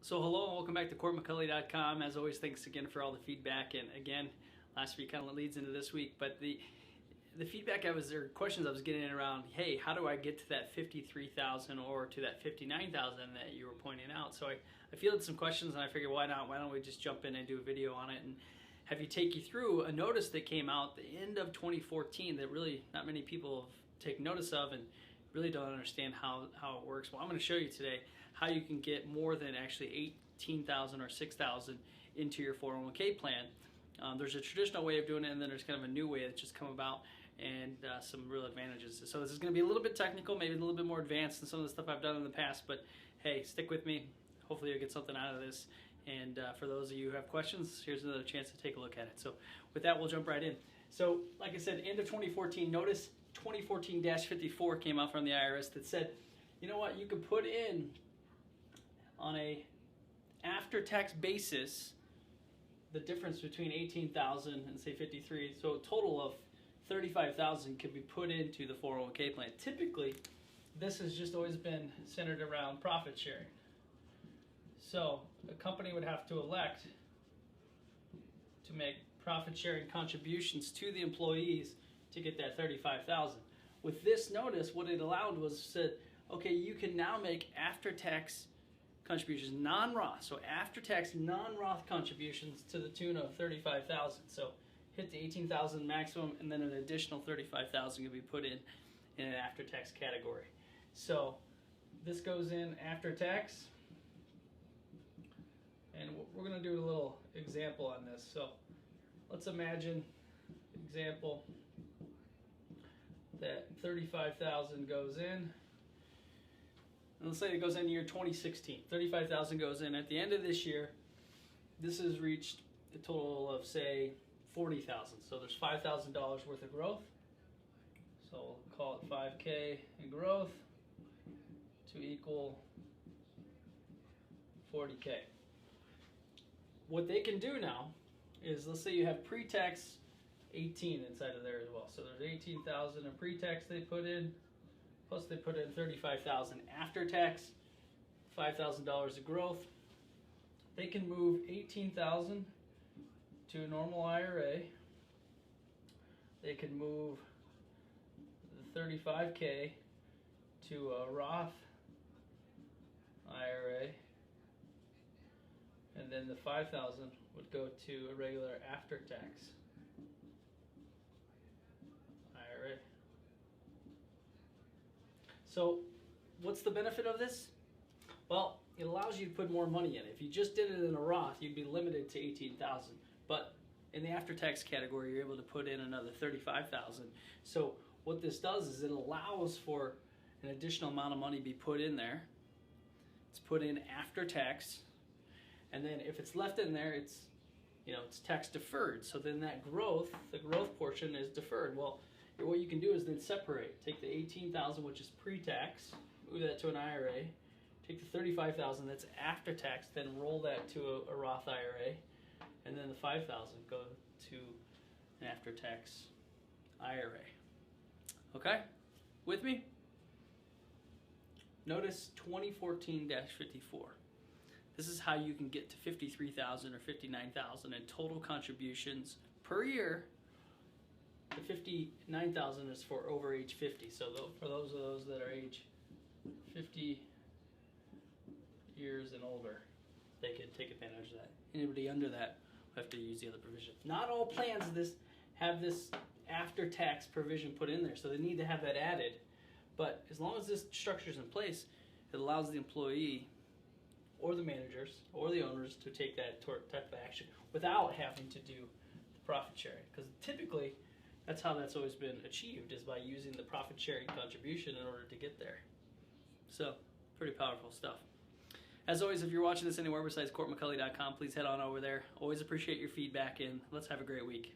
So hello and welcome back to CourtMcCulley.com. As always, thanks again for all the feedback. And again, last week kind of leads into this week, but the feedback or questions I was getting around, hey, how do I get to that 53,000 or to that 59,000 that you were pointing out? So I fielded some questions and I figured why not? Why don't we just jump in and do a video on it and have you take you through a notice that came out the end of 2014 that really not many people have taken notice of and really don't understand how it works. Well, I'm going to show you today how you can get more than actually 18,000 or 6,000 into your 401k plan. There's a traditional way of doing it, and then there's kind of a new way that's just come about, and some real advantages. So this is going to be a little bit technical, maybe a little bit more advanced than some of the stuff I've done in the past, but hey, stick with me. Hopefully you'll get something out of this. And for those of you who have questions, here's another chance to take a look at it. So with that, we'll jump right in. So like I said, end of 2014, notice 2014-54 came out from the IRS that said, you know what, you could put in on a after-tax basis the difference between 18,000 and say 53, so a total of 35,000 could be put into the 401k plan. Typically, this has just always been centered around profit sharing. So a company would have to elect to make profit sharing contributions to the employees to get that 35,000. With this notice, what it allowed was said, okay, you can now make after-tax contributions, non-Roth. So after-tax non-Roth contributions to the tune of 35,000. So hit the 18,000 maximum, and then an additional 35,000 can be put in an after-tax category. So this goes in after-tax, and we're going to do a little example on this. So let's imagine example that 35,000 goes in. And let's say it goes in year 2016. 35,000 goes in. At the end of this year, this has reached a total of, say, 40,000. So there's $5,000 worth of growth. So we'll call it 5K in growth to equal 40K. What they can do now is, let's say you have pre-tax 18 inside of there as well. So there's 18,000 in pre-tax they put in, plus they put in 35,000 after tax, $5,000 of growth. They can move 18,000 to a normal IRA. They can move the 35K to a Roth IRA, and then the 5,000 would go to a regular after tax IRA. So what's the benefit of this? Well, it allows you to put more money in. If you just did it in a Roth, you'd be limited to 18,000. But in the after-tax category, you're able to put in another 35,000. So what this does is it allows for an additional amount of money to be put in there. It's put in after tax, and then if it's left in there, it's tax deferred. So then that growth, the growth portion is deferred. Well, what you can do is then separate. Take the 18,000, which is pre-tax, move that to an IRA. Take the 35,000 that's after tax, then roll that to a Roth IRA, and then the 5,000 go to an after-tax IRA. Okay, with me? Notice 2014-54. This is how you can get to 53,000 or 59,000 in total contributions per year. The 59,000 is for over age 50. So for those that are age 50 years and older, they can take advantage of that. Anybody under that will have to use the other provision. Not all plans have this after-tax provision put in there, so they need to have that added. But as long as this structure is in place, it allows the employee or the managers or the owners to take that type of action without having to do the profit sharing. Because typically, that's how that's always been achieved, is by using the profit sharing contribution in order to get there. So, pretty powerful stuff. As always, if you're watching this anywhere besides CourtMcCulley.com, please head on over there. Always appreciate your feedback, and let's have a great week.